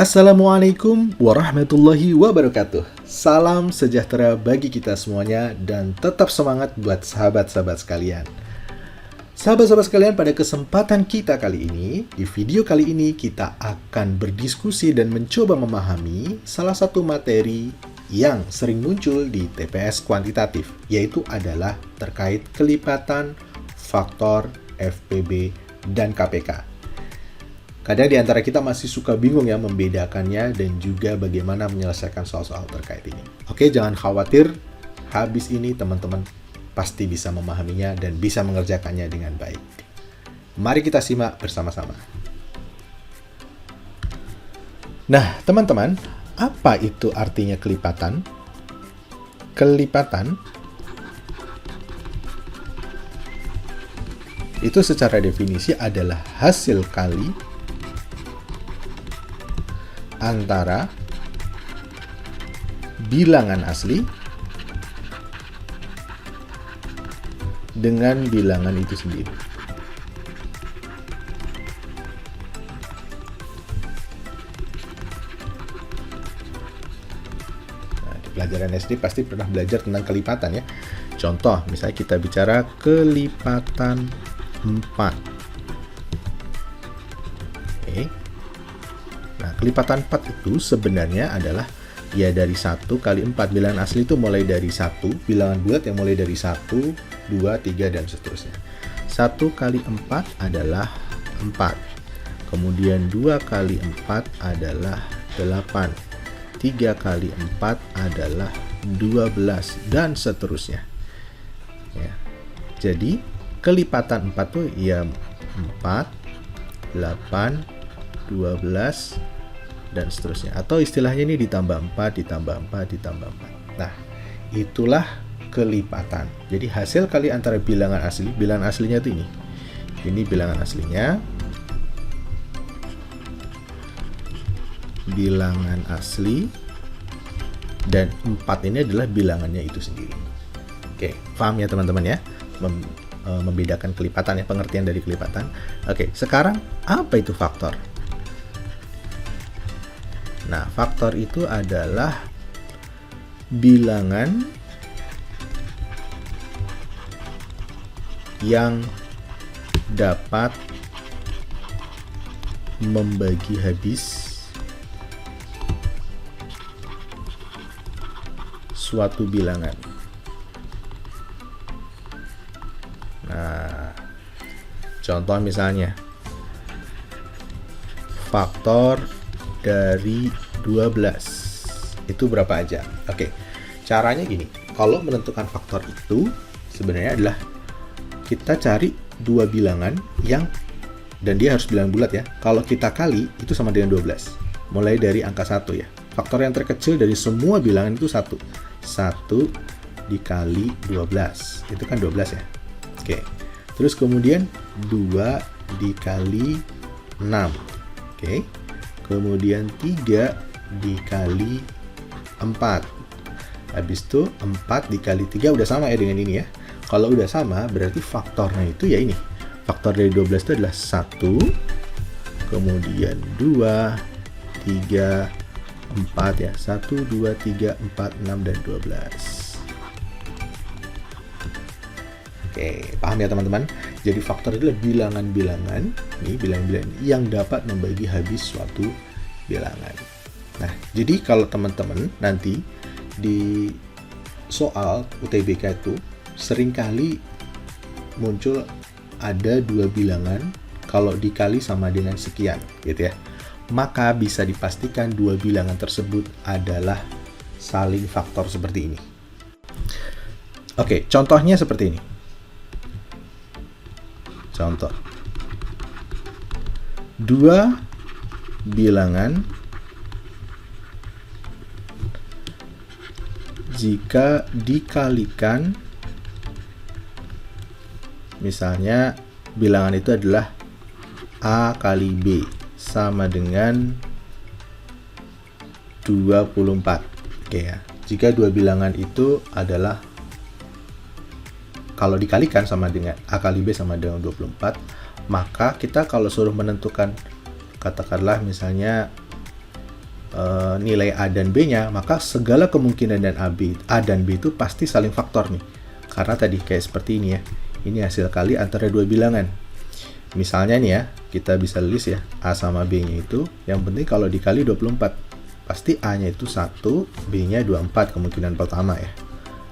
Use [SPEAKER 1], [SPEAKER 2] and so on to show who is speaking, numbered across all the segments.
[SPEAKER 1] Assalamualaikum warahmatullahi wabarakatuh. Salam sejahtera bagi kita semuanya dan tetap semangat buat sahabat-sahabat sekalian. Sahabat-sahabat sekalian, pada kesempatan kita kali ini, di video kali ini kita akan berdiskusi dan mencoba memahami salah satu materi yang sering muncul di TPS kuantitatif, yaitu adalah terkait kelipatan, faktor, FPB, dan KPK. Kadang di antara kita masih suka bingung ya membedakannya dan juga bagaimana menyelesaikan soal-soal terkait ini. Oke, jangan khawatir, habis ini teman-teman pasti bisa memahaminya dan bisa mengerjakannya dengan baik. Mari kita simak bersama-sama. Nah, teman-teman, apa itu artinya kelipatan? Kelipatan itu secara definisi adalah hasil kali antara bilangan asli dengan bilangan itu sendiri. Nah, di pelajaran SD pasti pernah belajar tentang kelipatan ya. Contoh, misalnya kita bicara kelipatan 4. Oke. Nah, kelipatan 4 itu sebenarnya adalah ya dari 1 kali 4. Bilangan asli itu mulai dari 1, bilangan bulat yang mulai dari 1, 2, 3, dan seterusnya. 1 kali 4 adalah 4. Kemudian 2 kali 4 adalah 8. 3 kali 4 adalah 12, dan seterusnya. Ya. Jadi, kelipatan 4 tuh ya 4, 8, 12, dan seterusnya. Atau istilahnya ini ditambah 4, ditambah 4, ditambah 4. Nah, itulah kelipatan. Jadi hasil kali antara bilangan asli, bilangan aslinya itu ini. Ini bilangan aslinya. Bilangan asli. Dan 4 ini adalah bilangannya itu sendiri. Oke, paham ya teman-teman ya? Membedakan kelipatan ya, pengertian dari kelipatan. Oke, sekarang apa itu faktor? Nah, faktor itu adalah bilangan yang dapat membagi habis suatu bilangan. Nah, contoh misalnya faktor dari 12 itu berapa aja? Oke, caranya gini. Kalau menentukan faktor itu sebenarnya adalah kita cari dua bilangan yang, dan dia harus bilangan bulat ya. Kalau kita kali itu sama dengan 12. Mulai dari angka 1 ya. Faktor yang terkecil dari semua bilangan itu 1. 1 dikali 12. Itu kan 12 ya. Oke. Terus kemudian 2 dikali 6. Oke. Kemudian 3 dikali 4. Habis itu 4 dikali 3 udah sama ya dengan ini ya. Kalau udah sama berarti faktornya itu ya ini. Faktor dari 12 itu adalah 1, kemudian 2, 3, 4 ya. 1, 2, 3, 4, 6, dan 12. Oke, paham ya teman-teman? Jadi faktor itu adalah bilangan-bilangan, nih bilangan-bilangan yang dapat membagi habis suatu bilangan. Nah, jadi kalau teman-teman nanti di soal UTBK itu seringkali muncul ada dua bilangan kalau dikali sama dengan sekian, gitu ya. Maka bisa dipastikan dua bilangan tersebut adalah saling faktor seperti ini. Oke, contohnya seperti ini. Contoh, dua bilangan jika dikalikan, misalnya bilangan itu adalah A kali B sama dengan 24. Oke ya. Jika dua bilangan itu adalah kalau dikalikan sama dengan A kali B sama dengan 24, maka kita kalau suruh menentukan, katakanlah misalnya nilai A dan B-nya, maka segala kemungkinan dan A dan B itu pasti saling faktor nih. Karena tadi kayak seperti ini ya. Ini hasil kali antara dua bilangan. Misalnya nih ya, kita bisa list ya, A sama B-nya itu, yang penting kalau dikali 24, pasti A-nya itu 1, B-nya 24, kemungkinan pertama ya.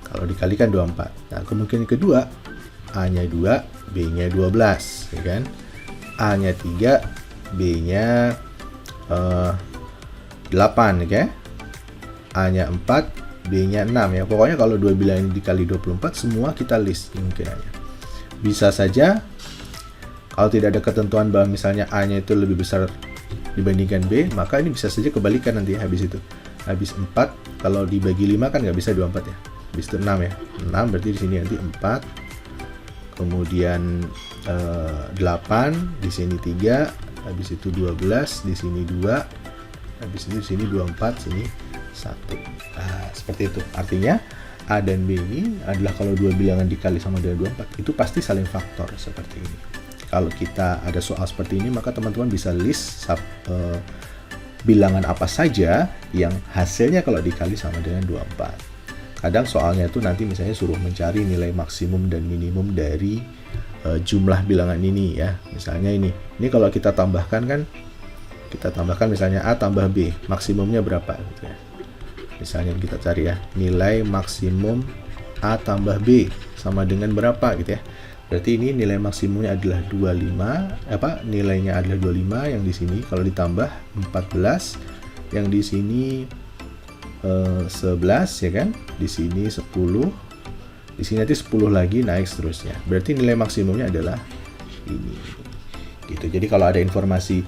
[SPEAKER 1] Kalau dikalikan 24. Nah, kemungkinan kedua, A-nya 2, B-nya 12, ya kan? A-nya 3, B-nya 8, ya. A-nya 4, B-nya 6 ya. Pokoknya kalau dua bilangan dikali 24, semua kita list kemungkinannya. Bisa saja kalau tidak ada ketentuan bahwa misalnya A-nya itu lebih besar dibandingkan B, maka ini bisa saja kebalikan nanti habis itu. Habis 4, kalau dibagi 5 kan nggak bisa 24 ya. Habis itu 6 ya. 6 berarti di sini nanti 4. Kemudian 8, di sini 3, habis itu 12, di sini 2, habis itu di sini 24, sini 1. Nah, seperti itu. Artinya A dan B ini adalah kalau dua bilangan dikali sama dengan 24, itu pasti saling faktor seperti ini. Kalau kita ada soal seperti ini, maka teman-teman bisa list bilangan apa saja yang hasilnya kalau dikali sama dengan 24. Kadang soalnya itu nanti misalnya suruh mencari nilai maksimum dan minimum dari jumlah bilangan ini ya. Misalnya ini kalau kita tambahkan kan, kita tambahkan misalnya A tambah B, maksimumnya berapa gitu ya. Misalnya kita cari ya, nilai maksimum A tambah B sama dengan berapa gitu ya. Berarti ini nilai maksimumnya adalah 25, nilainya adalah 25, yang di sini kalau ditambah 14, yang di sini 11 ya kan, di sini 10, di sini nanti 10 lagi naik seterusnya. Berarti nilai maksimumnya adalah ini. Gitu. Jadi kalau ada informasi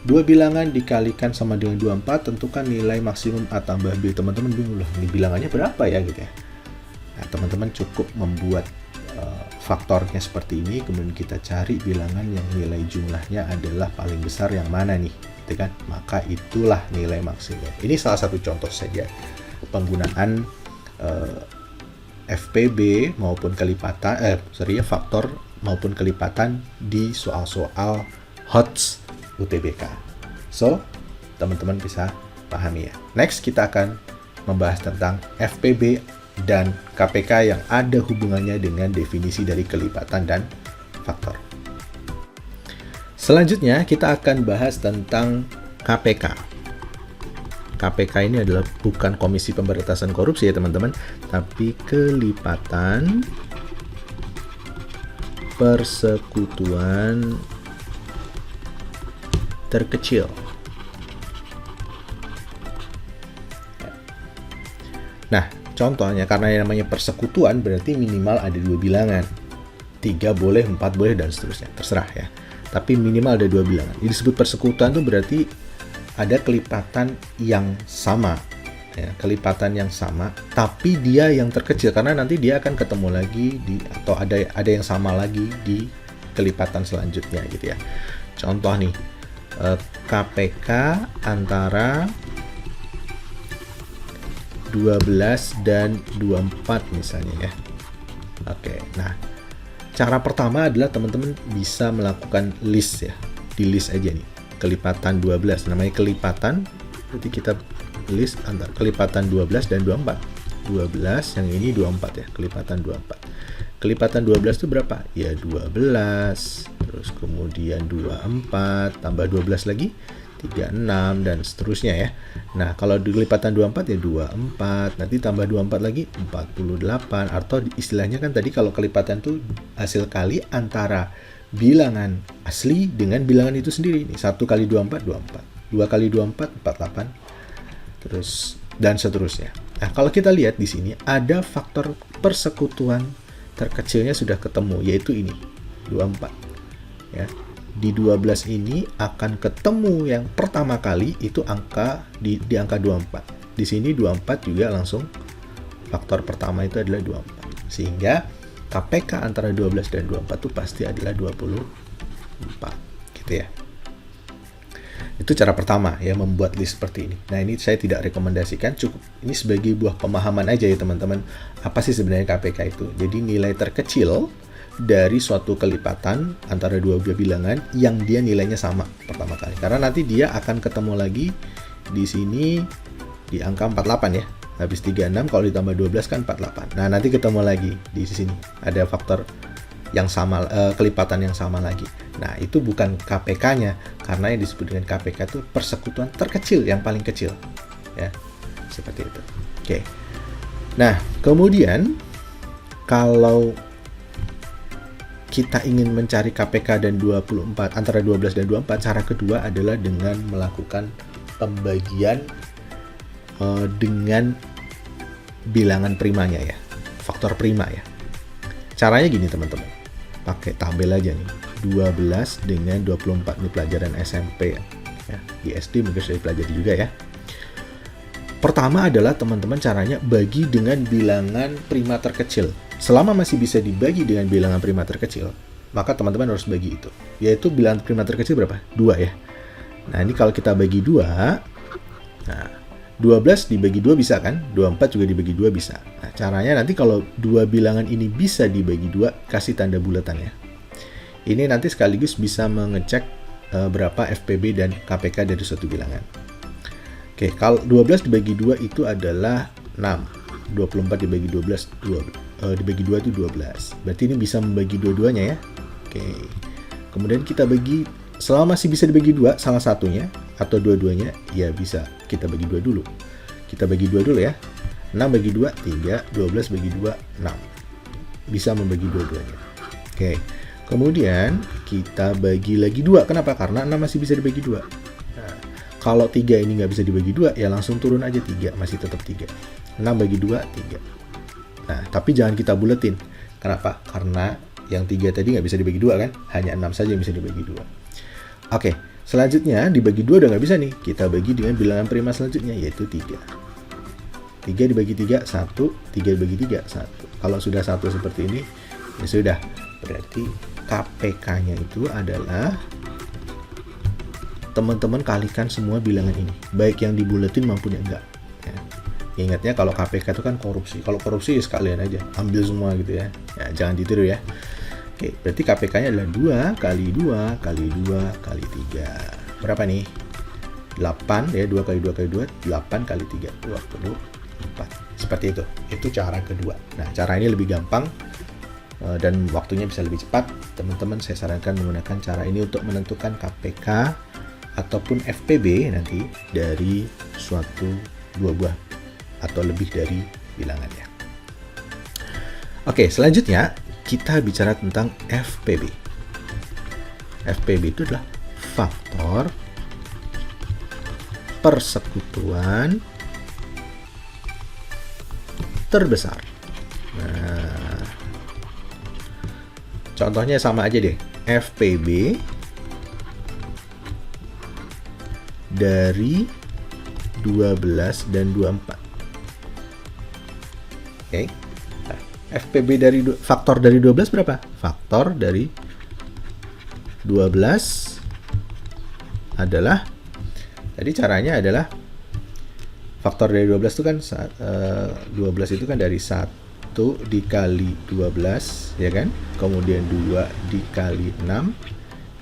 [SPEAKER 1] dua bilangan dikalikan sama dengan 24, tentukan nilai maksimum A tambah B. Teman-teman bingung loh, ini bilangannya berapa ya gitu ya. Nah, teman-teman cukup membuat faktornya seperti ini, kemudian kita cari bilangan yang nilai jumlahnya adalah paling besar yang mana nih, gitu kan? Maka itulah nilai maksimum. Ini salah satu contoh saja penggunaan FPB maupun kelipatan, faktor maupun kelipatan di soal-soal HOTS UTBK. So, teman-teman bisa pahami ya. Next kita akan membahas tentang FPB dan KPK yang ada hubungannya dengan definisi dari kelipatan dan faktor. Selanjutnya kita akan bahas tentang KPK. KPK ini adalah bukan Komisi Pemberantasan Korupsi ya teman-teman, tapi kelipatan persekutuan terkecil. Nah, contohnya karena yang namanya persekutuan berarti minimal ada dua bilangan. 3 boleh, 4 boleh, dan seterusnya. Terserah ya. Tapi minimal ada dua bilangan. Jadi disebut persekutuan itu berarti ada kelipatan yang sama. Ya, kelipatan yang sama, tapi dia yang terkecil. Karena nanti dia akan ketemu lagi, atau ada yang sama lagi di kelipatan selanjutnya gitu ya. Contoh nih, KPK antara 12 dan 24 misalnya ya. Oke, nah cara pertama adalah teman-teman bisa melakukan list ya. Di list aja nih, kelipatan 12, namanya kelipatan, berarti kita list antara kelipatan 12 dan 24. 12, yang ini 24 ya, kelipatan 24. Kelipatan 12 itu berapa? Ya 12, terus kemudian 24, tambah 12 lagi, 36, dan seterusnya ya. Nah, kalau di kelipatan 24 ya 24, nanti tambah 24 lagi 48, atau istilahnya kan tadi kalau kelipatan itu hasil kali antara bilangan asli dengan bilangan itu sendiri. Nih, 1 kali 24, 24. 2 kali 24, 48. Terus, dan seterusnya. Nah, kalau kita lihat di sini ada faktor persekutuan terkecilnya sudah ketemu, yaitu ini, 24. Ya. Di 12 ini akan ketemu yang pertama kali itu angka di angka 24. Di sini 24 juga langsung faktor pertama itu adalah 24. Sehingga KPK antara 12 dan 24 itu pasti adalah 24. Gitu ya. Itu cara pertama ya, membuat list seperti ini. Nah, ini saya tidak rekomendasikan, cukup ini sebagai buah pemahaman aja ya teman-teman. Apa sih sebenarnya KPK itu? Jadi nilai terkecil dari suatu kelipatan antara dua bilangan yang dia nilainya sama pertama kali. Karena nanti dia akan ketemu lagi di sini di angka 48 ya. Habis 36 kalau ditambah 12 kan 48. Nah, nanti ketemu lagi di sini. Ada faktor yang sama, kelipatan yang sama lagi. Nah, itu bukan KPK-nya, karena yang disebut dengan KPK itu persekutuan terkecil, yang paling kecil. Ya, seperti itu. Oke. Nah, kemudian kalau kita ingin mencari KPK dan 24, antara 12 dan 24, cara kedua adalah dengan melakukan pembagian dengan bilangan primanya ya, faktor prima ya. Caranya gini teman-teman, pakai tabel aja nih, 12 dengan 24, ini pelajaran SMP ya. Di SD mungkin sudah dipelajari juga ya. Pertama adalah teman-teman caranya bagi dengan bilangan prima terkecil. Selama masih bisa dibagi dengan bilangan prima terkecil, maka teman-teman harus bagi itu. Yaitu bilangan prima terkecil berapa? 2 ya. Nah, ini kalau kita bagi 2, nah 12 dibagi 2 bisa kan? 24 juga dibagi 2 bisa. Nah, caranya nanti kalau dua bilangan ini bisa dibagi 2, kasih tanda bulatan ya. Ini nanti sekaligus bisa mengecek berapa FPB dan KPK dari suatu bilangan. Oke, kalau 12 dibagi 2 itu adalah 6. 24 dibagi 12, dibagi 2 itu 12. Berarti ini bisa membagi dua-duanya ya. Oke. Kemudian kita bagi, selama masih bisa dibagi 2, salah satunya atau dua-duanya, ya bisa kita bagi 2 dulu. Kita bagi 2 dulu ya. 6 bagi 2, 3. 12 bagi 2, 6. Bisa membagi dua-duanya. Oke. Kemudian kita bagi lagi 2. Kenapa? Karena 6 masih bisa dibagi 2. Nah, kalau 3 ini nggak bisa dibagi 2, ya langsung turun aja 3. Masih tetap 3. 6 bagi 2, 3. Nah, tapi jangan kita buletin. Kenapa? Karena yang 3 tadi nggak bisa dibagi 2 kan? Hanya 6 saja yang bisa dibagi 2. Oke. Selanjutnya, dibagi 2 udah nggak bisa nih. Kita bagi dengan bilangan prima selanjutnya, yaitu 3. 3 dibagi 3, 1. 3 dibagi 3, 1. Kalau sudah 1 seperti ini, ya sudah. Berarti KPK-nya itu adalah teman-teman kalikan semua bilangan ini. Baik yang dibuletin maupun yang enggak. Ya. Ingatnya kalau KPK itu kan korupsi. Kalau korupsi ya sekalian aja. Ambil semua gitu ya. Ya jangan ditiru ya. Oke, berarti KPK-nya adalah 2 kali 2 kali 2 kali 3. Berapa nih? 8 ya, 2 kali 2 kali 2, 8 kali 3, 24. Seperti itu. Itu cara kedua. Nah, cara ini lebih gampang dan waktunya bisa lebih cepat. Teman-teman saya sarankan menggunakan cara ini untuk menentukan KPK ataupun FPB nanti dari suatu dua buah atau lebih dari bilangannya. Oke, selanjutnya kita bicara tentang FPB. FPB itu adalah faktor persekutuan terbesar. Nah, contohnya sama aja deh. FPB dari 12 dan 24. Oke. FPB dari faktor dari 12 berapa? Faktor dari 12 adalah, jadi caranya adalah faktor dari 12 itu kan 12 itu kan dari 1 dikali 12 ya kan, kemudian 2 dikali 6,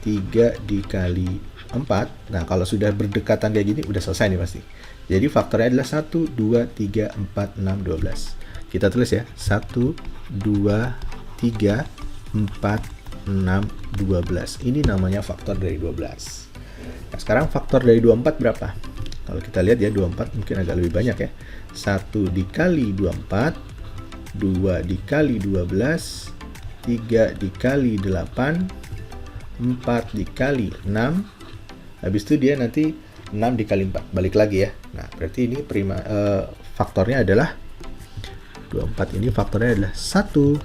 [SPEAKER 1] 3 dikali 4. Nah, kalau sudah berdekatan kayak gini udah selesai nih pasti. Jadi faktornya adalah 1, 2, 3, 4, 6, 12. Kita tulis ya, 1, 2, 3, 4, 6, 12. Ini namanya faktor dari 12. Nah, sekarang faktor dari 24 berapa? Kalau kita lihat ya, 24 mungkin agak lebih banyak ya. 1 dikali 24, 2 dikali 12, 3 dikali 8, 4 dikali 6. Habis itu dia nanti 6 dikali 4. Balik lagi ya. Nah, berarti ini faktornya adalah 24 ini faktornya adalah 1,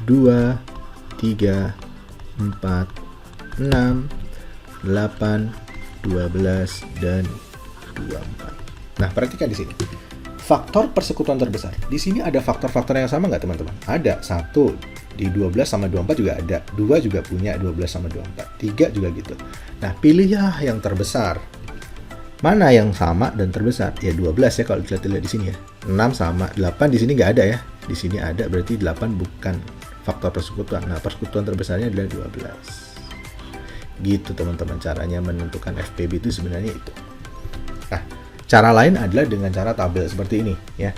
[SPEAKER 1] 2, 3, 4, 6, 8, 12, dan 24. Nah, perhatikan di sini. Faktor persekutuan terbesar. Di sini ada faktor-faktor yang sama nggak, teman-teman? Ada. 1 di 12 sama 24 juga ada. 2 juga punya 12 sama 24. 3 juga gitu. Nah, pilihlah yang terbesar. Mana yang sama dan terbesar? Ya 12 ya kalau dilihat di sini ya. 6 sama 8 di sini nggak ada ya. Di sini ada, berarti 8 bukan faktor persekutuan. Nah, persekutuan terbesarnya adalah 12. Gitu teman-teman caranya menentukan FPB itu sebenarnya itu. Nah, Cara lain adalah dengan cara tabel seperti ini ya.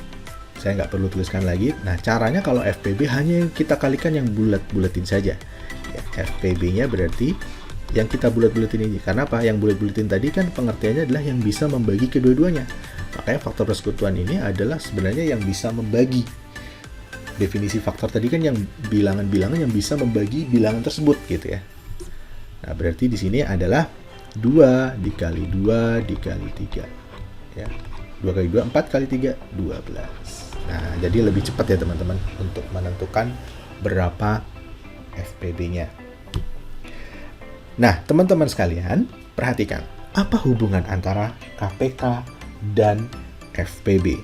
[SPEAKER 1] Saya nggak perlu tuliskan lagi. Nah, caranya kalau FPB hanya kita kalikan yang bulat-bulatin saja. Ya, FPB-nya berarti yang kita bulat-bulatin ini. Karena apa? Yang bulat-bulatin tadi kan pengertiannya adalah yang bisa membagi kedua-duanya. Makanya faktor persekutuan ini adalah sebenarnya yang bisa membagi. Definisi faktor tadi kan yang bilangan-bilangan yang bisa membagi bilangan tersebut gitu ya. Nah, berarti di sini adalah 2 dikali 2 dikali 3. Ya. 2 kali 2, 4 kali 3, 12. Nah, jadi lebih cepat ya teman-teman untuk menentukan berapa FPB-nya. Nah, teman-teman sekalian, perhatikan apa hubungan antara KPK dan FPB.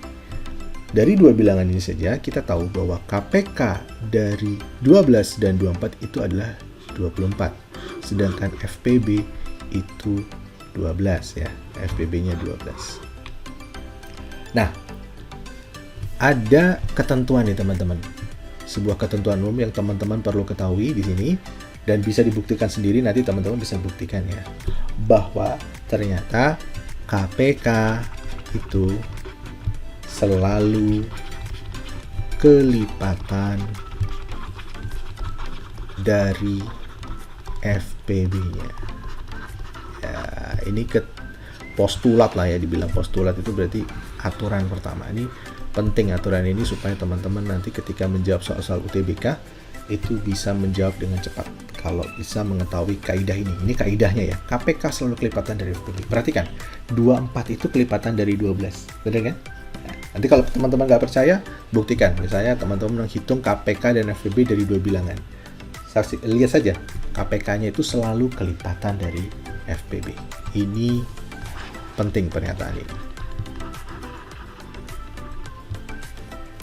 [SPEAKER 1] Dari dua bilangan ini saja kita tahu bahwa KPK dari 12 dan 24 itu adalah 24. Sedangkan FPB itu 12 ya. FPB-nya 12. Nah, ada ketentuan nih teman-teman. Sebuah ketentuan umum yang teman-teman perlu ketahui di sini dan bisa dibuktikan sendiri, nanti teman-teman bisa buktikan ya. Bahwa ternyata KPK itu selalu kelipatan dari FPB-nya. Ya, ini postulat lah ya, dibilang postulat itu berarti aturan pertama. Ini penting aturan ini supaya teman-teman nanti ketika menjawab soal-soal UTBK itu bisa menjawab dengan cepat. Kalau bisa mengetahui kaidah ini. Ini kaidahnya ya. KPK selalu kelipatan dari FPB. Perhatikan, 24 itu kelipatan dari 12. Benar kan? Nah, nanti kalau teman-teman nggak percaya, buktikan. Misalnya teman-teman menghitung KPK dan FPB dari dua bilangan. Lihat saja, KPK-nya itu selalu kelipatan dari FPB. Ini penting pernyataan ini.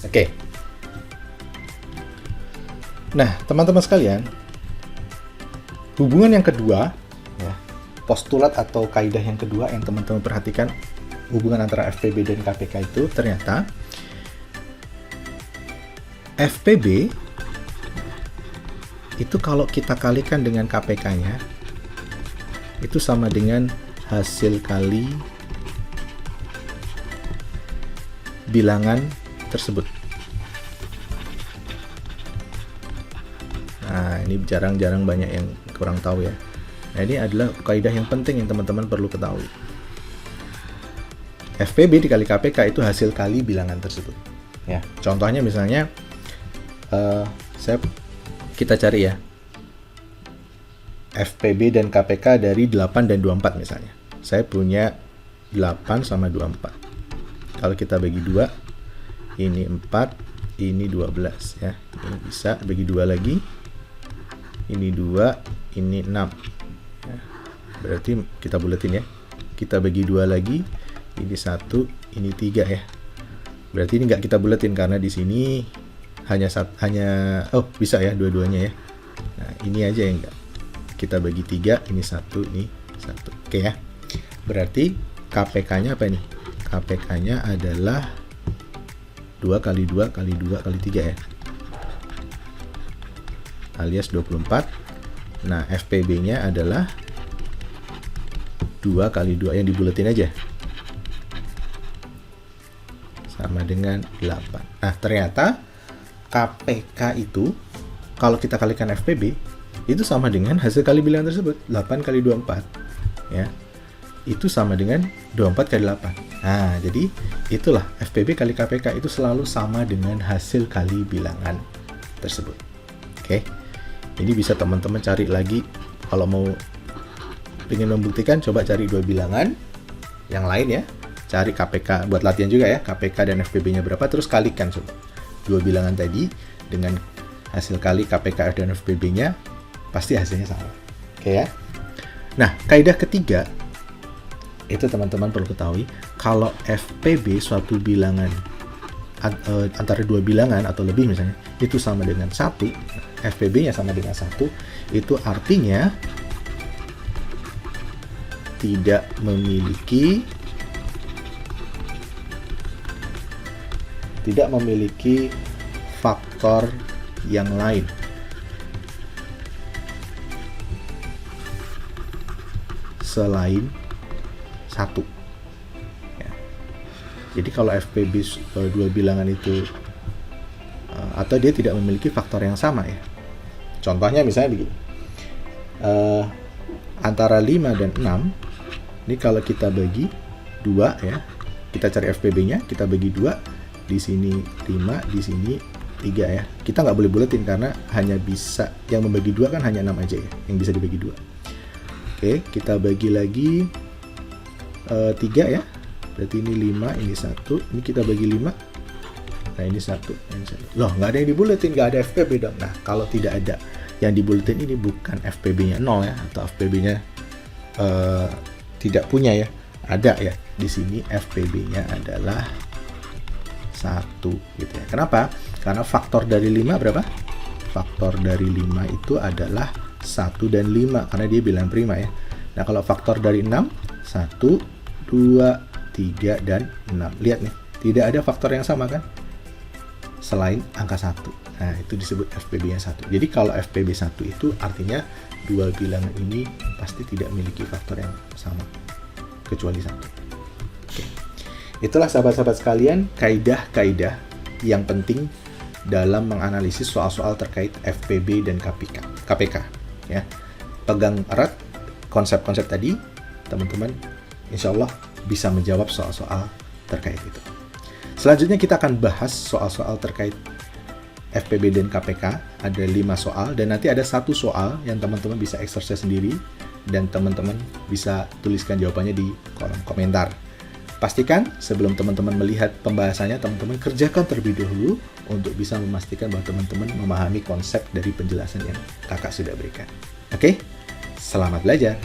[SPEAKER 1] Oke. Nah, teman-teman sekalian, hubungan yang kedua, ya, postulat atau kaidah yang kedua yang teman-teman perhatikan, hubungan antara FPB dan KPK itu ternyata FPB itu kalau kita kalikan dengan KPK-nya itu sama dengan hasil kali bilangan tersebut. Nah, ini jarang-jarang banyak yang kurang tahu ya. Nah, ini adalah kaidah yang penting yang teman-teman perlu ketahui. FPB dikali KPK itu hasil kali bilangan tersebut. Ya, contohnya misalnya kita cari ya. FPB dan KPK dari 8 dan 24 misalnya. Saya punya 8 sama 24. Kalau kita bagi 2, ini 4, ini 12 ya. Ini bisa bagi 2 lagi. Ini 2, ini 6. Ya. Berarti kita buletin ya. Kita bagi 2 lagi. Ini 1, ini 3 ya. Berarti ini nggak kita buletin karena di sini bisa ya dua-duanya ya. Nah, ini aja yang enggak. Kita bagi 3, ini 1, ini 1. Oke ya. Berarti KPK-nya apa nih? KPK-nya adalah 2 kali 2 kali 2 kali 3 ya. Alias 24. Nah, FPB-nya adalah 2 kali 2 yang dibuletin aja. Sama dengan 8. Nah, ternyata KPK itu kalau kita kalikan FPB itu sama dengan hasil kali bilangan tersebut. 8 kali 24 ya. Itu sama dengan 24 kali 8. Nah, jadi itulah FPB kali KPK itu selalu sama dengan hasil kali bilangan tersebut. Oke. Ini bisa teman-teman cari lagi kalau mau ingin membuktikan, coba cari dua bilangan yang lain ya. Cari KPK buat latihan juga ya, KPK dan FPB-nya berapa, terus kalikan coba. Dua bilangan tadi dengan hasil kali KPK dan FPB-nya pasti hasilnya sama. Oke ya. Nah, kaidah ketiga itu teman-teman perlu ketahui, kalau FPB suatu bilangan antara dua bilangan atau lebih misalnya itu sama dengan 1, FPB-nya sama dengan 1, itu artinya tidak memiliki faktor yang lain. Selain 1. Ya. Jadi kalau FPB dua bilangan itu atau dia tidak memiliki faktor yang sama ya. Contohnya misalnya begini. Antara 5 dan 6, ini kalau kita bagi 2 ya. Kita cari FPB-nya, kita bagi 2. Di sini 5, di sini 3 ya. Kita nggak boleh buletin karena hanya bisa, yang membagi 2 kan hanya 6 aja ya, yang bisa dibagi 2. Oke, kita bagi lagi 3 ya. Berarti ini 5, ini 1. Ini kita bagi 5. Nah, ini 1, ini 1. Loh, nggak ada yang dibuletin, nggak ada FPB dong. Nah, kalau tidak ada yang dibuletin, ini bukan FPB-nya 0 ya, atau FPB-nya tidak punya ya. Ada ya. Di sini FPB-nya adalah 1 gitu ya. Kenapa? Karena faktor dari 5 berapa? Faktor dari 5 itu adalah 1 dan 5 karena dia bilangan prima ya. Nah, kalau faktor dari 6, 1, 2, 3, dan 6. Lihat nih, tidak ada faktor yang sama kan? Selain angka 1. Nah, itu disebut FPB-nya 1. Jadi kalau FPB 1 itu artinya dua bilangan ini pasti tidak memiliki faktor yang sama kecuali 1. Oke. Itulah sahabat-sahabat sekalian kaidah-kaidah yang penting dalam menganalisis soal-soal terkait FPB dan KPK ya. Pegang erat konsep-konsep tadi, teman-teman insya Allah bisa menjawab soal-soal terkait itu. Selanjutnya kita akan bahas soal-soal terkait FPB dan KPK. Ada 5 soal dan nanti ada 1 soal yang teman-teman bisa exercise sendiri dan teman-teman bisa tuliskan jawabannya di kolom komentar. Pastikan sebelum teman-teman melihat pembahasannya, teman-teman kerjakan terlebih dahulu untuk bisa memastikan bahwa teman-teman memahami konsep dari penjelasan yang kakak sudah berikan. Oke, selamat belajar!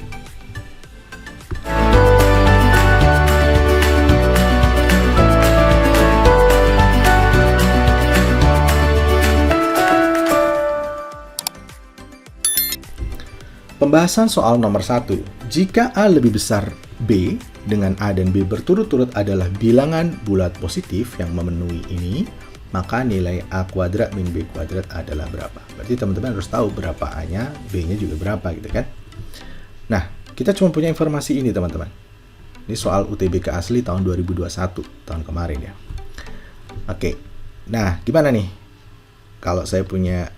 [SPEAKER 1] Pembahasan soal nomor 1. Jika A lebih besar B dengan A dan B berturut-turut adalah bilangan bulat positif yang memenuhi ini, maka nilai A kuadrat min B kuadrat adalah berapa? Berarti teman-teman harus tahu berapa A-nya, B-nya juga berapa gitu kan. Nah, kita cuma punya informasi ini teman-teman. Ini soal UTBK asli tahun 2021, tahun kemarin ya. Oke, nah gimana nih? Kalau saya punya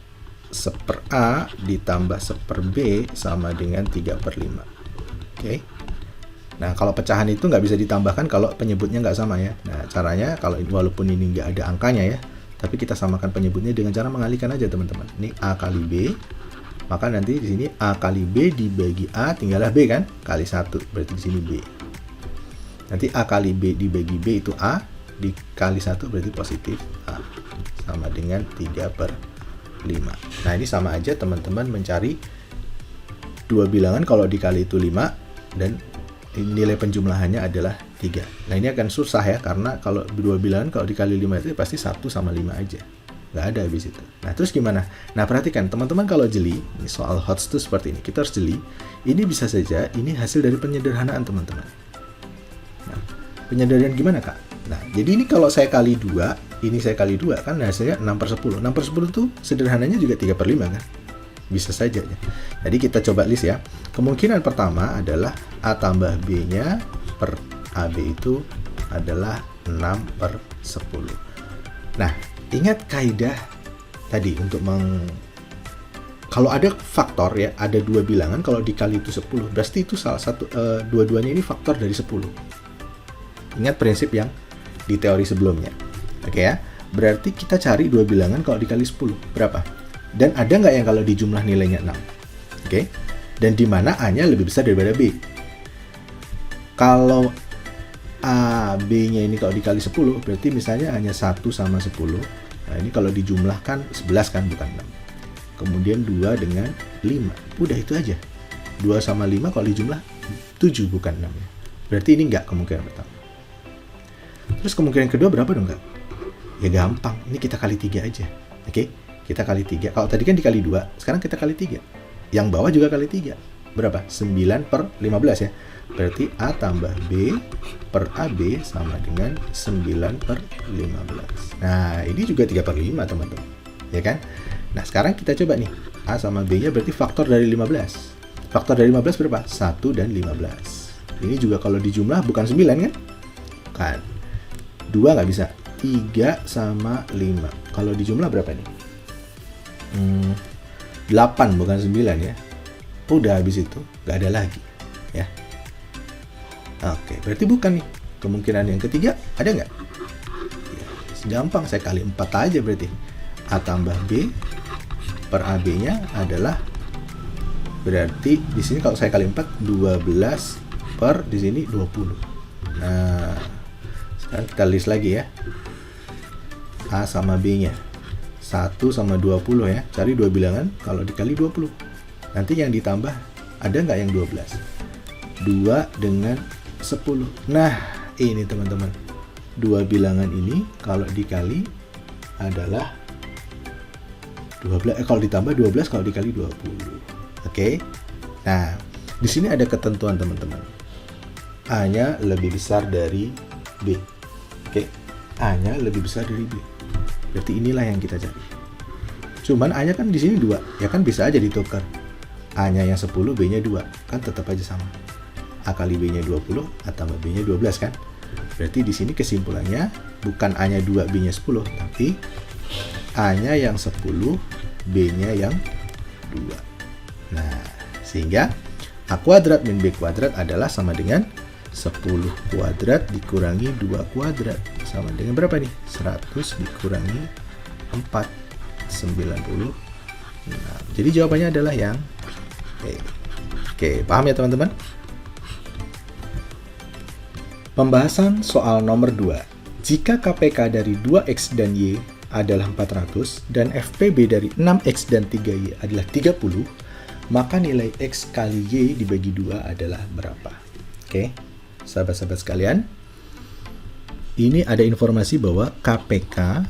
[SPEAKER 1] 1/A ditambah 1/B sama dengan 3/5. Oke. Nah, kalau pecahan itu nggak bisa ditambahkan kalau penyebutnya nggak sama ya. Nah, caranya kalau walaupun ini nggak ada angkanya ya, tapi kita samakan penyebutnya dengan cara mengalihkan aja teman-teman. Ini A kali B, maka nanti di sini A kali B dibagi A tinggallah B kan, kali 1, berarti di sini B. Nanti A kali B dibagi B itu A, dikali 1 berarti positif A, sama dengan 3/5. Nah, ini sama aja teman-teman mencari dua bilangan kalau dikali itu 5 dan nilai penjumlahannya adalah 3. Nah, ini akan susah ya karena kalau dua bilangan kalau dikali 5 itu pasti 1 sama 5 aja. Nggak ada habis itu. Nah, terus gimana? Nah, perhatikan teman-teman kalau jeli, ini soal HOTS itu seperti ini. Kita harus jeli. Ini bisa saja ini hasil dari penyederhanaan teman-teman. Nah, penyederhanaan gimana, Kak? Nah, jadi ini kalau saya kali 2, ini saya kali 2 kan hasilnya 6/10. 6/10 itu sederhananya juga 3/5 kan? Bisa saja ya. Jadi kita coba list ya. Kemungkinan pertama adalah A tambah B-nya per AB itu adalah 6/10. Nah, ingat kaidah tadi untuk kalau ada faktor ya, ada dua bilangan kalau dikali itu 10, berarti itu salah satu dua-duanya ini faktor dari 10. Ingat prinsip yang di teori sebelumnya. Oke ya. Berarti kita cari dua bilangan kalau dikali 10 berapa? Dan ada nggak yang kalau dijumlah nilainya 6? Oke. Dan di mana A-nya lebih besar daripada B? Kalau A, B-nya ini kalau dikali 10, berarti misalnya hanya 1 sama 10. Nah, ini kalau dijumlahkan 11 kan, bukan 6. Kemudian 2 dengan 5. Udah itu aja. 2 sama 5 kalau dijumlah 7, bukan 6. Berarti ini nggak kemungkinan pertama. Terus kemungkinan kedua berapa dong, Kak? Ya gampang, ini kita kali 3 aja. Oke, kita kali 3. Kalau tadi kan dikali 2, sekarang kita kali 3. Yang bawah juga kali 3. Berapa? 9/15 ya. Berarti A tambah B per AB sama dengan 9/15. Nah, ini juga 3/5 teman-teman. Ya kan? Nah, sekarang kita coba nih. A sama B-nya berarti faktor dari 15. Faktor dari 15 berapa? 1 dan 15. Ini juga kalau dijumlah bukan 9 kan? Kan. 2 nggak bisa. 3 sama 5. Kalau di jumlah berapa nih? 8 bukan 9 ya. Udah habis itu, nggak ada lagi. Ya. Oke, berarti bukan nih. Kemungkinan yang ketiga, ada nggak? Ya, gampang, saya kali 4 aja berarti. A tambah B per AB-nya adalah, berarti di sini kalau saya kali 4, 12 per di sini 20. Nah, sekarang kita list lagi ya. A sama B-nya. 1 sama 20 ya. Cari dua bilangan, kalau dikali 20. Nanti yang ditambah, ada nggak yang 12? 2 dengan 10. Nah, ini teman-teman. Dua bilangan ini kalau dikali adalah 12. Kalau ditambah 12, kalau dikali 20. Oke. Nah, di sini ada ketentuan teman-teman. A-nya lebih besar dari B. Oke. A-nya lebih besar dari B. Berarti inilah yang kita cari. Cuman A-nya kan di sini 2. Ya kan bisa aja ditukar. A-nya yang 10, B-nya 2. Kan tetap aja sama. A kali B-nya 20, A tambah B-nya 12 kan? Berarti di sini kesimpulannya bukan A-nya 2, B-nya 10, tapi A-nya yang 10, B-nya yang 2. Nah, sehingga A kuadrat min B kuadrat adalah sama dengan 10 kuadrat dikurangi 2 kuadrat. Sama dengan berapa nih? 100 dikurangi 4, 90. Nah, jadi jawabannya adalah yang B. Oke, paham ya teman-teman? Pembahasan soal nomor 2. Jika KPK dari 2X dan Y adalah 400 dan FPB dari 6X dan 3Y adalah 30, maka nilai X kali Y dibagi 2 adalah berapa? Oke, sahabat-sahabat sekalian, ini ada informasi bahwa KPK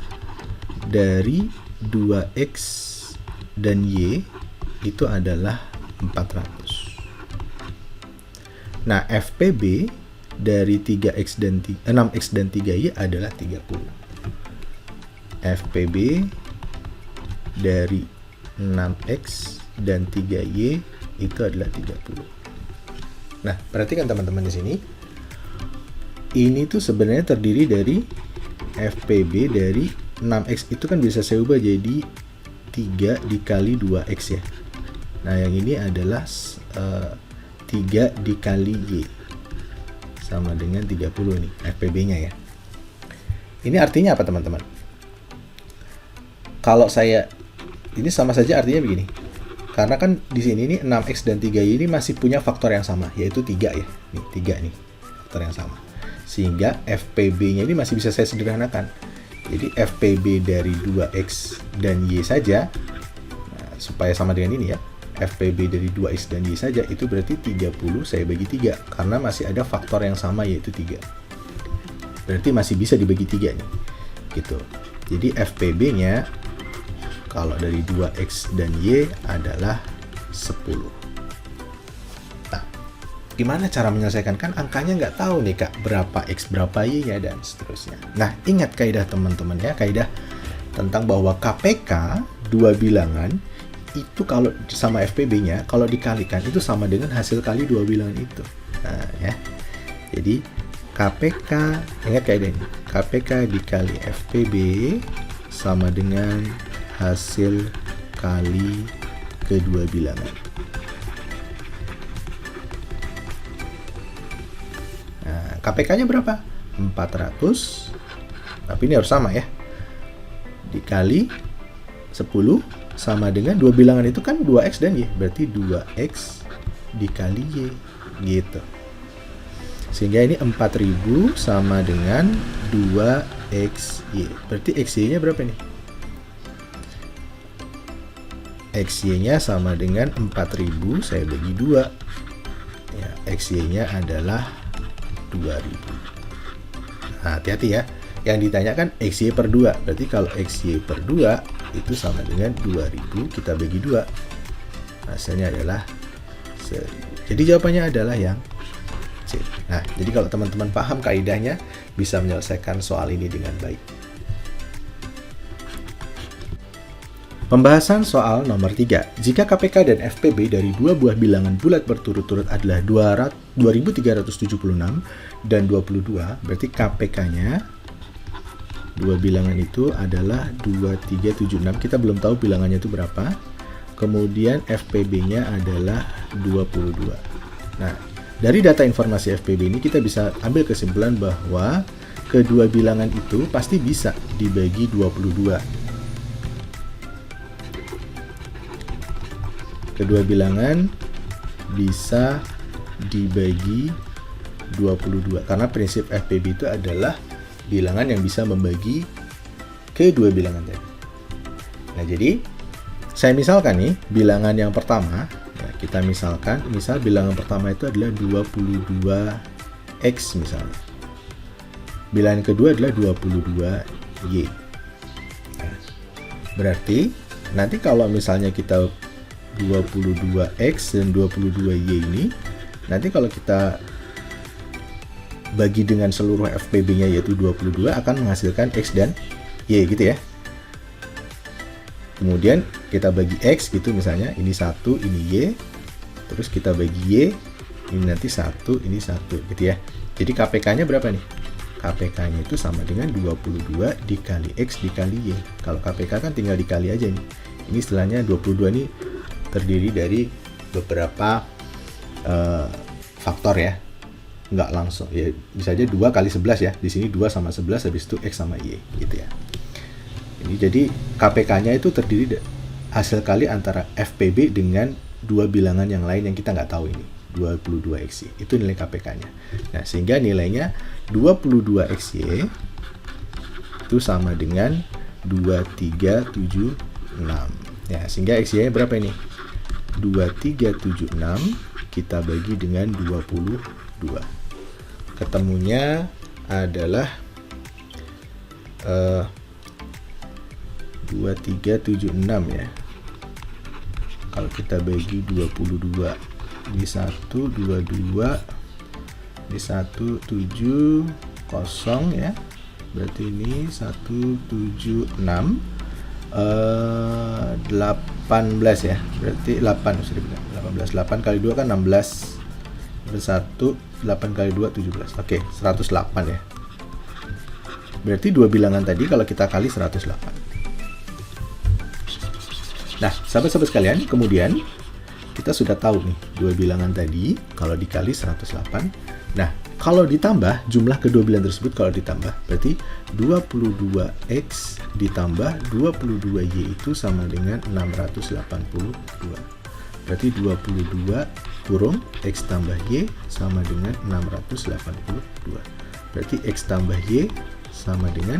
[SPEAKER 1] dari 2X dan Y itu adalah 400. Nah, FPB dari 6X dan 3Y adalah 30. FPB dari 6X dan 3Y itu adalah 30. Nah, perhatikan teman-teman di sini. Ini tuh sebenarnya terdiri dari FPB dari 6X itu kan bisa saya ubah jadi 3 dikali 2X ya. Nah, yang ini adalah 3 dikali Y. Sama dengan 30 nih, FPB-nya ya. Ini artinya apa teman-teman? Kalau saya, ini sama saja artinya begini. Karena kan di sini nih 6X dan 3Y ini masih punya faktor yang sama, yaitu 3 ya. Nih, 3 nih, faktor yang sama. Sehingga FPB-nya ini masih bisa saya sederhanakan. Jadi FPB dari 2X dan Y saja, nah, supaya sama dengan ini ya. FPB dari 2X dan Y saja itu berarti 30 saya bagi 3 karena masih ada faktor yang sama yaitu 3. Berarti masih bisa dibagi 3 nih. Gitu. Jadi FPB-nya kalau dari 2X dan Y adalah 10. Nah, gimana cara menyelesaikan? Kan angkanya nggak tahu nih Kak, berapa X, berapa Y-nya dan seterusnya. Nah, ingat kaidah teman-teman ya, kaidah tentang bahwa KPK dua bilangan itu kalau sama FPB-nya, kalau dikalikan itu sama dengan hasil kali dua bilangan itu. Nah, ya. Jadi KPK, ingat kaidah ini. KPK dikali FPB sama dengan hasil kali kedua bilangan. Nah, KPK-nya berapa? 400. Tapi ini harus sama ya. Dikali 10 sama dengan dua bilangan itu kan 2X dan Y. Berarti 2X dikali Y. Gitu. Sehingga ini 4000 sama dengan 2XY. Berarti XY-nya berapa nih? XY-nya sama dengan 4000 saya bagi 2. Ya, XY-nya adalah 2000. Nah, hati-hati ya. Yang ditanyakan XY per 2. Berarti kalau XY per 2 itu sama dengan 2000 kita bagi 2. Hasilnya adalah 1000. Jadi jawabannya adalah yang C. Nah, jadi kalau teman-teman paham kaidahnya, bisa menyelesaikan soal ini dengan baik. Pembahasan soal nomor 3. Jika KPK dan FPB dari dua buah bilangan bulat berturut-turut adalah 2376 dan 22, berarti KPK-nya Dua bilangan itu adalah 2376. Kita belum tahu bilangannya itu berapa. Kemudian FPB-nya adalah 22. Nah, dari data informasi FPB ini kita bisa ambil kesimpulan bahwa kedua bilangan itu pasti bisa dibagi 22. Kedua bilangan bisa dibagi 22 karena prinsip FPB itu adalah bilangan yang bisa membagi kedua bilangan tadi. Nah, jadi saya misalkan nih bilangan yang pertama, ya, kita misal bilangan pertama itu adalah 22x misalnya. Bilangan kedua adalah 22y. Nah, berarti nanti kalau misalnya kita 22x dan 22y ini, nanti kalau kita bagi dengan seluruh FPB-nya yaitu 22 akan menghasilkan x dan y gitu ya. Kemudian kita bagi x gitu misalnya, ini 1, ini y, terus kita bagi y, ini nanti 1, ini 1 gitu ya. Jadi KPK-nya berapa nih? KPK-nya itu sama dengan 22 dikali x dikali y. Kalau KPK kan tinggal dikali aja nih. Ini istilahnya 22 ini terdiri dari beberapa faktor ya. Nggak langsung ya, bisa aja 2 kali 11 ya. Di sini 2 sama 11, habis itu x sama y gitu ya. Ini jadi KPK-nya itu terdiri hasil kali antara FPB dengan dua bilangan yang lain yang kita nggak tahu ini, 22xy. Itu nilai KPK-nya. Nah, sehingga nilainya 22xy itu sama dengan 2376. Ya, sehingga xy-nya berapa ini? 2376 kita bagi dengan 22. Ketemunya adalah 2376 ya. Kalau kita bagi 22 di 1, 22 di 1, 7 kosong ya. Berarti ini 176 18 ya. Berarti 8 bisa dibilang 18. 8 kali 2 kan 16. 1 8 kali 2 17. Oke, 108 ya. Berarti dua bilangan tadi kalau kita kali 108. Nah, sahabat-sahabat sekalian, kemudian kita sudah tahu nih dua bilangan tadi kalau dikali 108. Nah, kalau ditambah jumlah kedua bilangan tersebut, kalau ditambah berarti 22x ditambah 22y itu sama dengan 682. Berarti 22 kurung x tambah y sama dengan 682. Berarti x tambah y sama dengan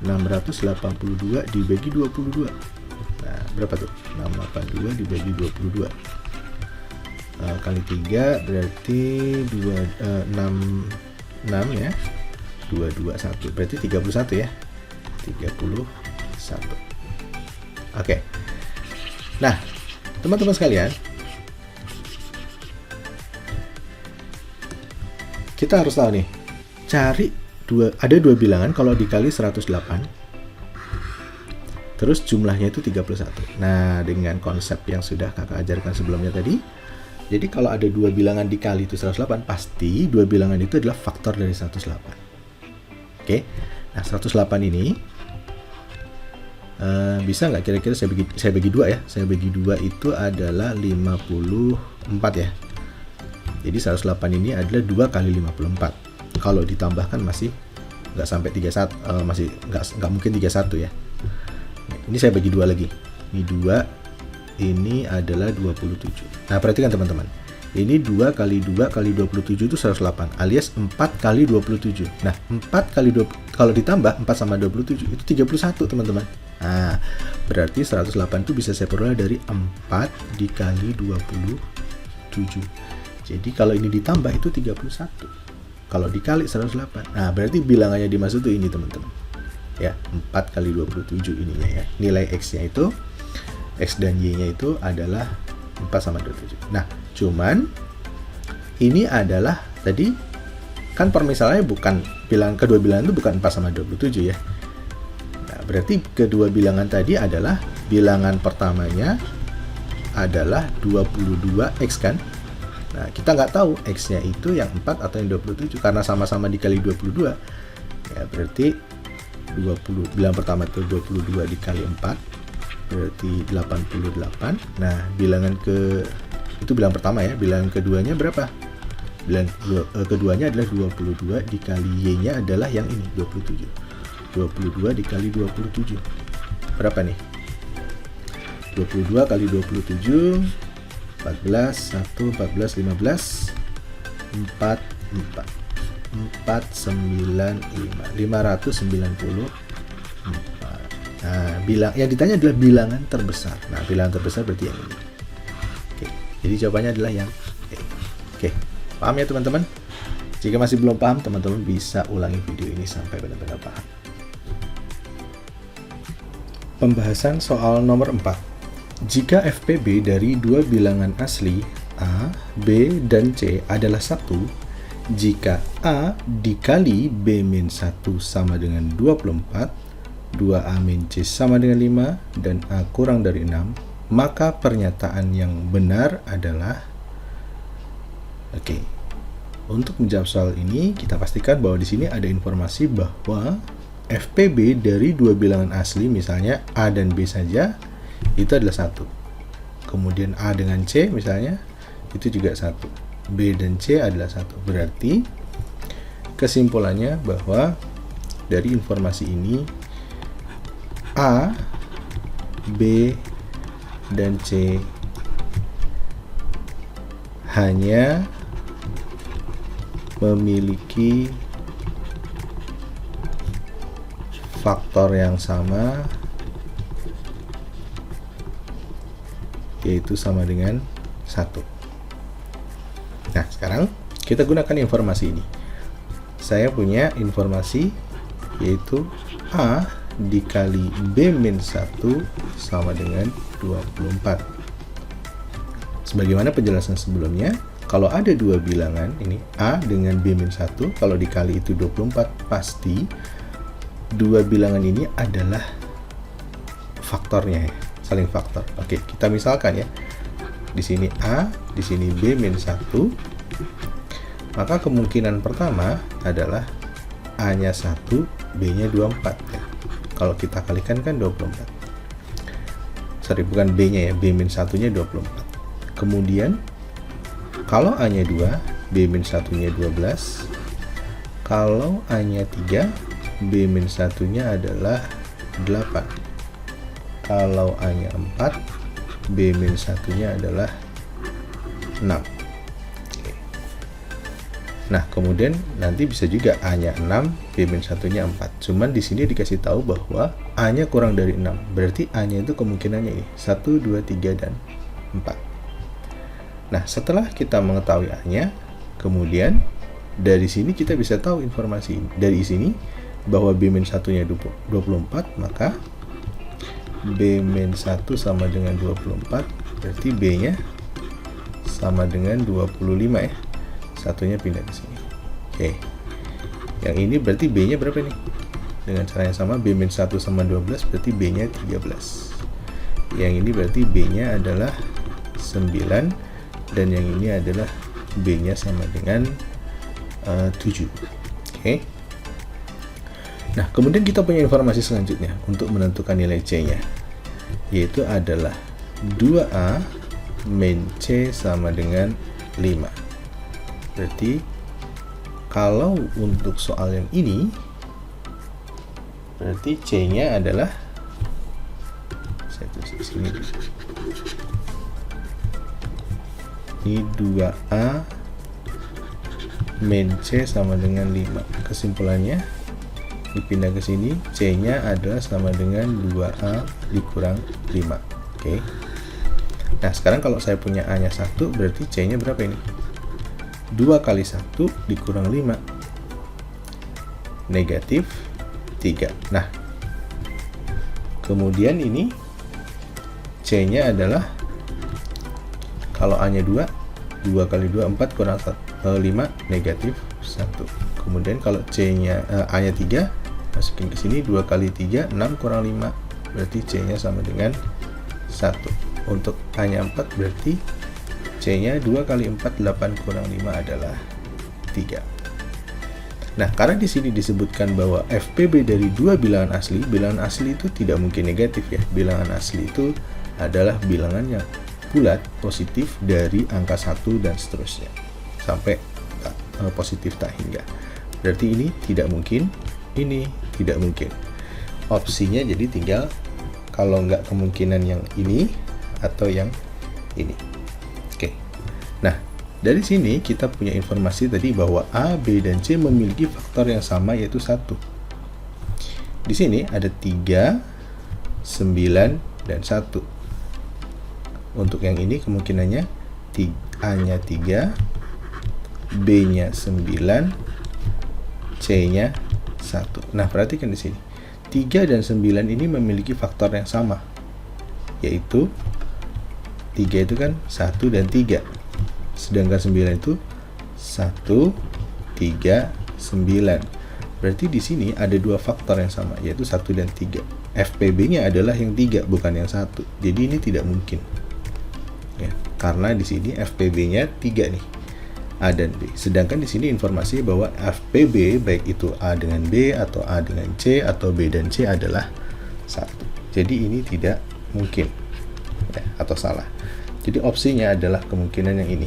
[SPEAKER 1] 682 dibagi 22. Nah, berapa tuh? 682 dibagi 22. Kali 3 berarti 6 ya. 221. Berarti 31 ya. 31. Oke. Nah, teman-teman sekalian, kita harus tahu nih, ada dua bilangan kalau dikali 108 terus jumlahnya itu 31. Nah, dengan konsep yang sudah kakak ajarkan sebelumnya tadi, jadi kalau ada dua bilangan dikali itu 108, pasti dua bilangan itu adalah faktor dari 108. Oke, nah 108 ini bisa nggak kira-kira saya bagi dua ya? Saya bagi dua itu adalah 54 ya. Jadi 108 ini adalah 2 kali 54. Kalau ditambahkan masih nggak sampai 31, masih nggak mungkin 31 ya. Ini saya bagi dua lagi. Ini 2, ini adalah 27. Nah, perhatikan teman-teman. Ini 2 kali 2 kali 27 itu 108 alias 4 kali 27. Nah, 4 kali 20, kalau ditambah 4 sama 27 itu 31 teman-teman. Nah, berarti 108 itu bisa saya peroleh dari 4 dikali 27. Jadi kalau ini ditambah itu 31. Kalau dikali 108. Nah, berarti bilangannya dimaksud itu ini teman-teman. Ya, 4 kali 27 ininya ya. Nilai x-nya itu, x dan y-nya itu adalah 4 sama 27. Nah, cuman ini adalah tadi kan permisalannya bukan kedua bilangan itu bukan 4 sama 27 ya. Nah, berarti kedua bilangan tadi adalah bilangan pertamanya adalah 22x kan. Nah, kita nggak tahu x-nya itu yang 4 atau yang 27 karena sama-sama dikali 22. Ya, berarti 20, bilangan pertama itu 22 dikali 4 berarti 88. Nah, bilangan itu bilangan pertama ya. Bilangan keduanya berapa? Bilangan keduanya adalah 22 dikali Y-nya adalah yang ini, 27. 22 dikali 27. Berapa nih? 22 kali 27 14, 1, 14, 15 4, 495 594. Nah, yang ditanya adalah bilangan terbesar. Nah, bilangan terbesar berarti yang ini. Oke, jadi jawabannya adalah yang E. Oke, paham ya teman-teman? Jika masih belum paham, teman-teman bisa ulangi video ini sampai benar-benar paham. Pembahasan soal nomor 4. Jika FPB dari dua bilangan asli A, B, dan C adalah 1, jika A dikali B-1 sama dengan 24, 2A min C sama dengan 5, dan A kurang dari 6, maka pernyataan yang benar adalah... Oke, untuk menjawab soal ini, kita pastikan bahwa di sini ada informasi bahwa FPB dari dua bilangan asli, misalnya A dan B saja, itu adalah 1. Kemudian A dengan C misalnya, itu juga 1. B dan C adalah 1. Berarti kesimpulannya bahwa dari informasi ini A, B, dan C hanya memiliki faktor yang sama, yaitu sama dengan 1. Nah, sekarang kita gunakan informasi ini. Saya punya informasi yaitu A dikali B-1 sama dengan 24. Sebagaimana penjelasan sebelumnya, kalau ada dua bilangan, ini A dengan B-1, kalau dikali itu 24, pasti dua bilangan ini adalah faktornya ya, saling faktor. Oke, kita misalkan ya. Di sini A, di sini B-1. Maka kemungkinan pertama adalah A-nya 1, B-nya 24 ya. Kalau kita kalikan kan 24. Sorry, bukan B-nya ya, B-1-nya 24. Kemudian kalau A-nya 2, B-1-nya 12. Kalau A-nya 3, B-1-nya adalah 8. Kalau A-nya 4, B-1-nya adalah 6. Oke. Nah, kemudian nanti bisa juga A-nya 6, B-1-nya 4. Cuman di sini dikasih tahu bahwa A-nya kurang dari 6. Berarti A-nya itu kemungkinannya ini 1, 2, 3, dan 4. Nah, setelah kita mengetahui A-nya, kemudian dari sini kita bisa tahu informasi dari sini bahwa B-1-nya 24, maka B-1 sama dengan 24, berarti B-nya sama dengan 25 ya. Satunya pindah ke sini. Oke. Yang ini berarti B-nya berapa nih? Dengan cara yang sama, B-1 sama 12, berarti B-nya 13. Yang ini berarti B-nya adalah 9, dan yang ini adalah B-nya sama dengan 7. Oke. Nah, kemudian kita punya informasi selanjutnya untuk menentukan nilai C-nya, yaitu adalah 2A min C sama dengan 5. Berarti kalau untuk soal yang ini, berarti C-nya adalah, saya tulis di sini, ini 2A min C sama dengan 5. Kesimpulannya dipindah ke sini, C-nya adalah sama dengan 2A dikurang 5. Oke. Nah, sekarang kalau saya punya A-nya 1, berarti C-nya berapa ini? 2 kali 1 dikurang 5. Negatif 3. Nah, kemudian ini C-nya adalah, kalau A-nya 2, 2 kali 2, 4 kurang 5, negatif 1. Kemudian kalau C-nya A-nya 3, masukin ke sini, 2 kali 3, 6 kurang 5, berarti C-nya sama dengan 1. Untuk A-nya 4, berarti C-nya 2 kali 4, 8 kurang 5 adalah 3. Nah, karena di sini disebutkan bahwa FPB dari dua bilangan asli itu tidak mungkin negatif ya. Bilangan asli itu adalah bilangan yang bulat positif dari angka 1 dan seterusnya sampai positif tak hingga. Berarti ini tidak mungkin, ini tidak mungkin. Opsinya jadi tinggal kalau nggak kemungkinan yang ini atau yang ini. Oke. Nah, dari sini kita punya informasi tadi bahwa A, B, dan C memiliki faktor yang sama yaitu 1. Di sini ada 3, 9, dan 1. Untuk yang ini kemungkinannya A-nya 3, B-nya 9, C-nya 1. Nah, perhatikan di sini. 3 dan 9 ini memiliki faktor yang sama. Yaitu 3 itu kan 1 dan 3. Sedangkan 9 itu 1, 3, 9. Berarti di sini ada dua faktor yang sama, yaitu 1 dan 3. FPB-nya adalah yang 3, bukan yang 1. Jadi ini tidak mungkin. Ya, karena di sini FPB-nya 3 nih. A dan B. Sedangkan di sini informasi bahwa FPB baik itu A dengan B atau A dengan C atau B dan C adalah 1. Jadi ini tidak mungkin. Ya, atau salah. Jadi opsinya adalah kemungkinan yang ini,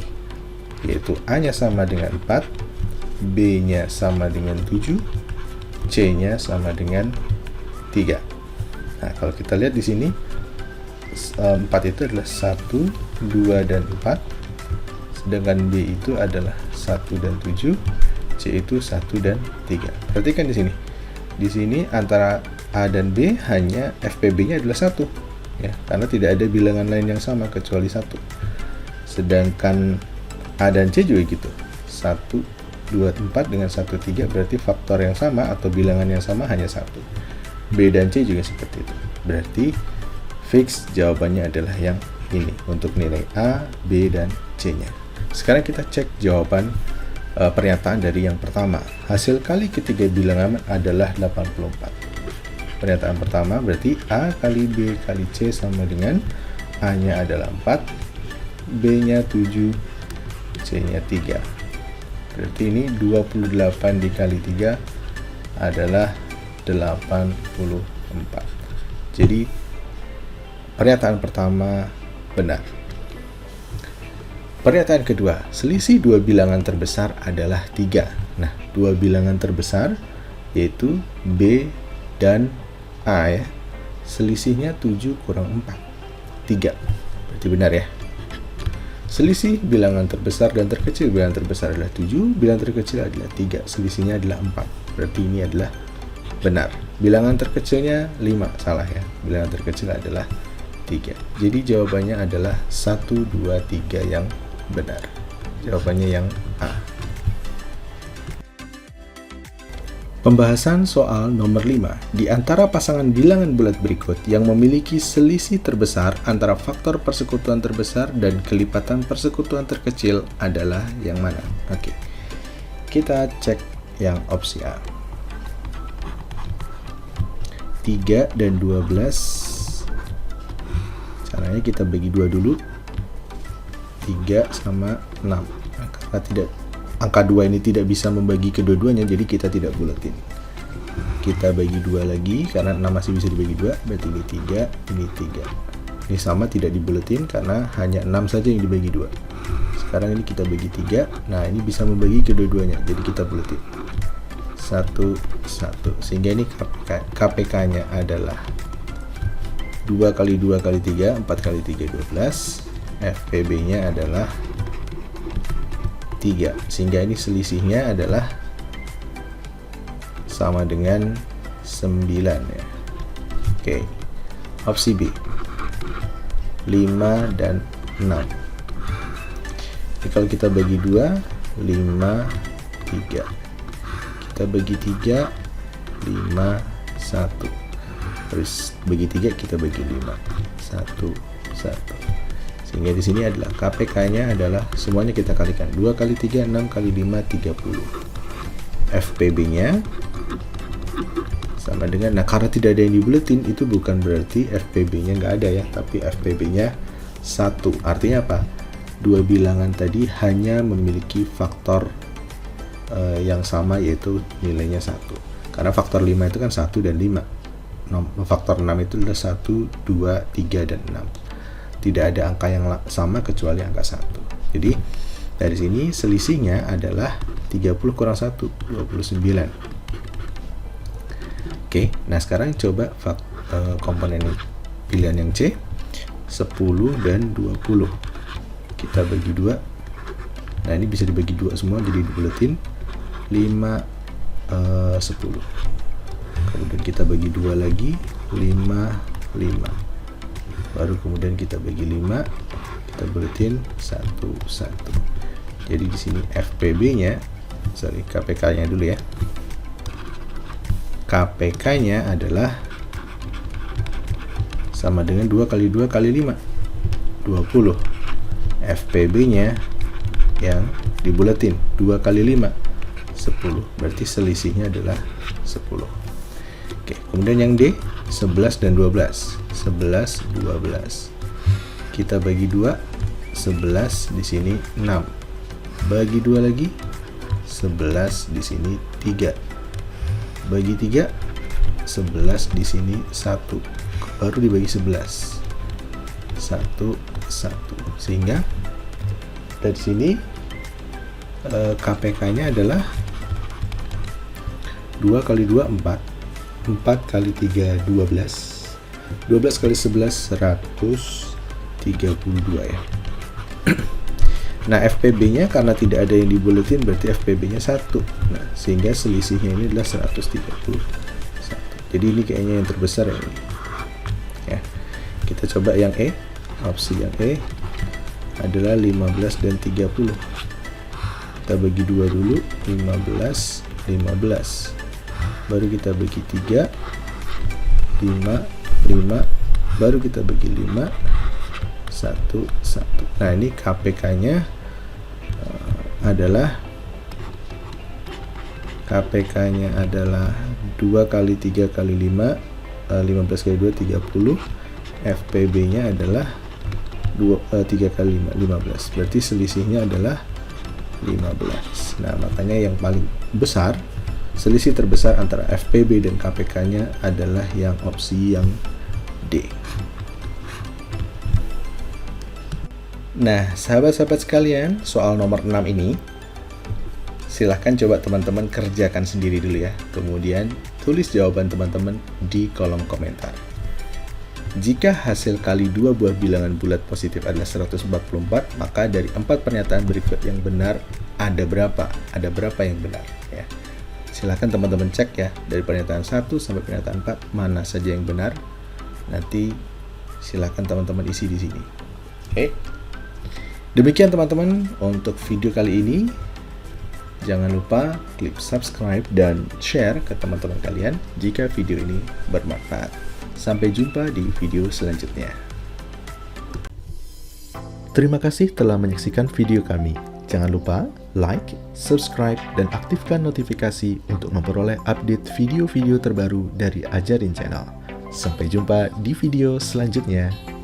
[SPEAKER 1] yaitu A-nya sama dengan 4, B-nya sama dengan 7, C-nya sama dengan 3. Nah, kalau kita lihat di sini 4 itu adalah 1, 2, dan 4, sedangkan B itu adalah 1 dan 7, C itu 1 dan 3. Perhatikan di sini. Di sini antara A dan B hanya FPB-nya adalah 1. Ya, karena tidak ada bilangan lain yang sama kecuali 1. Sedangkan A dan C juga gitu. 1, 2, 4 dengan 1, 3 berarti faktor yang sama atau bilangan yang sama hanya 1. B dan C juga seperti itu. Berarti fix jawabannya adalah yang ini untuk nilai A, B, dan C-nya. Sekarang kita cek jawaban pernyataan dari yang pertama. Hasil kali ketiga bilangan adalah 84. Pernyataan pertama berarti A kali B kali C sama dengan A-nya adalah 4, B-nya 7, C-nya 3. Berarti ini 28 dikali 3 adalah 84. Jadi pernyataan pertama benar. Pernyataan kedua, selisih dua bilangan terbesar adalah 3. Nah, dua bilangan terbesar yaitu B dan A ya. Selisihnya 7 kurang 4. 3. Berarti benar ya. Selisih bilangan terbesar dan terkecil. Bilangan terbesar adalah 7, bilangan terkecil adalah 3. Selisihnya adalah 4. Berarti ini adalah benar. Bilangan terkecilnya 5, salah ya. Bilangan terkecil adalah 3. Jadi jawabannya adalah 1, 2, 3 yang benar. Jawabannya yang A. Pembahasan soal nomor 5. Di antara pasangan bilangan bulat berikut yang memiliki selisih terbesar antara faktor persekutuan terbesar dan kelipatan persekutuan terkecil adalah yang mana? Oke. Kita cek yang opsi A. 3 dan 12. Caranya kita bagi 2 dulu. 3 sama 6. Karena angka 2 ini tidak bisa membagi kedua-duanya, jadi kita tidak bulatin. Kita bagi 2 lagi, karena 6 masih bisa dibagi 2, berarti ini 3, ini 3. Ini sama tidak dibulatin, karena hanya 6 saja yang dibagi 2. Sekarang ini kita bagi 3, nah ini bisa membagi kedua-duanya, jadi kita bulatin. 1, 1. Sehingga ini KPK-nya adalah 2 kali 2 kali 3, 4 kali 3, 12. FPB-nya adalah 3, sehingga ini selisihnya adalah sama dengan 9 ya. Oke. Opsi B 5 dan 6. Jadi kalau kita bagi 2, 5, 3. Kita bagi 3, 5, 1. Terus bagi 3 kita bagi 5, 1, 1. Sehingga di sini adalah KPK-nya adalah semuanya kita kalikan. 2 kali 3, 6 kali 5, 30. FPB-nya sama dengan, nah karena tidak ada yang dibuletin, itu bukan berarti FPB-nya nggak ada ya, tapi FPB-nya 1. Artinya apa? Dua bilangan tadi hanya memiliki faktor yang sama, yaitu nilainya 1. Karena faktor 5 itu kan 1 dan 5. Faktor 6 itu adalah 1, 2, 3, dan 6. Tidak ada angka yang sama kecuali angka 1. Jadi dari sini selisihnya adalah 30 kurang 1, 29. Oke, nah sekarang coba komponen pilihan yang C, 10 dan 20. Kita bagi 2. Nah, ini bisa dibagi 2 semua, jadi dibuletin 5, 10. Kemudian kita bagi 2 lagi, 5, 5. Baru kemudian kita bagi 5, kita buletin 1, 1. Jadi di sini KPK-nya dulu ya. KPK-nya adalah sama dengan 2 kali 2 kali 5, 20. FPB-nya yang dibuletin 2 kali 5, 10. Berarti selisihnya adalah 10. Oke, kemudian yang D, 11 dan 12. 11, 12. Kita bagi 2, 11 di sini 6. Bagi 2 lagi, 11 di sini 3. Bagi 3, 11 di sini 1. Baru dibagi 11. 1, 1. Sehingga dari sini KPK-nya adalah 2 kali 2, 4. 4 kali 3, 12. 12 kali 11, 132 ya. Nah, FPB-nya karena tidak ada yang dibuletin, berarti FPB-nya 1. Nah, sehingga selisihnya ini adalah 131. Jadi ini kayaknya yang terbesar ya ini. Ya. Kita coba yang E. Opsi yang E adalah 15 dan 30. Kita bagi 2 dulu, 15, 15. Baru kita bagi 3, 5, 5. Baru kita bagi 5, 1, 1. Nah, ini KPK-nya adalah 2 kali 3 kali 5, 15 kali 2, 30. FPB-nya adalah 3 kali 5, 15. Berarti selisihnya adalah 15. Nah, makanya yang paling besar, selisih terbesar antara FPB dan KPK-nya adalah yang opsi yang D. Nah, sahabat-sahabat sekalian, soal nomor 6 ini silahkan coba teman-teman kerjakan sendiri dulu ya. Kemudian tulis jawaban teman-teman di kolom komentar. Jika hasil kali 2 buah bilangan bulat positif adalah 144, maka dari 4 pernyataan berikut yang benar ada berapa? Ada berapa yang benar ya. Silahkan teman-teman cek ya, dari pernyataan 1 sampai pernyataan 4 mana saja yang benar. Nanti silahkan teman-teman isi di sini. Oke. Demikian teman-teman untuk video kali ini. Jangan lupa klik subscribe dan share ke teman-teman kalian jika video ini bermanfaat. Sampai jumpa di video selanjutnya. Terima kasih telah menyaksikan video kami. Jangan lupa like, subscribe, dan aktifkan notifikasi untuk memperoleh update video-video terbaru dari Ajarin Channel. Sampai jumpa di video selanjutnya.